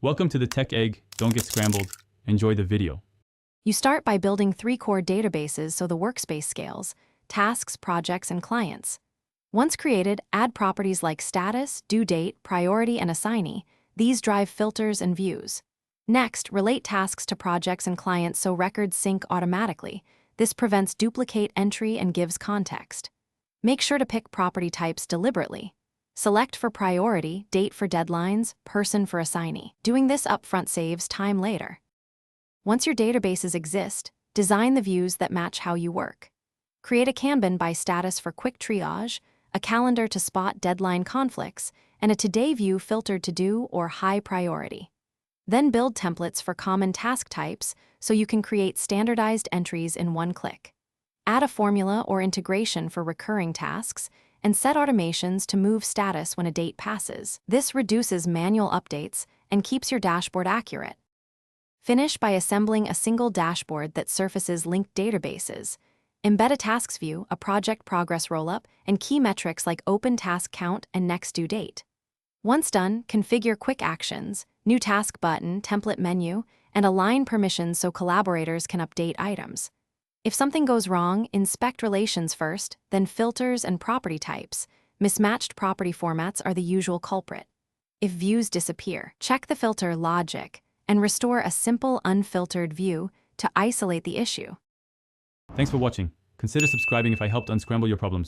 Welcome to the Tech Egg. Don't get scrambled. Enjoy the video. You start by building 3 core databases so the workspace scales: tasks, projects, and clients. Once created, add properties like status, due date, priority, and assignee. These drive filters and views. Next, relate tasks to projects and clients so records sync automatically. This prevents duplicate entry and gives context. Make sure to pick property types deliberately. Select for priority, date for deadlines, person for assignee. Doing this upfront saves time later. Once your databases exist, design the views that match how you work. Create a Kanban by status for quick triage, a calendar to spot deadline conflicts, and a today view filtered to do or high priority. Then build templates for common task types so you can create standardized entries in one click. Add a formula or integration for recurring tasks, and set automations to move status when a date passes. This reduces manual updates and keeps your dashboard accurate. Finish by assembling a single dashboard that surfaces linked databases. Embed a tasks view, a project progress rollup, and key metrics like open task count and next due date. Once done, configure quick actions, new task button, template menu, and align permissions so collaborators can update items. If something goes wrong, inspect relations first, then filters and property types. Mismatched property formats are the usual culprit. If views disappear, check the filter logic and restore a simple unfiltered view to isolate the issue. Thanks for watching. Consider subscribing if I helped unscramble your problems.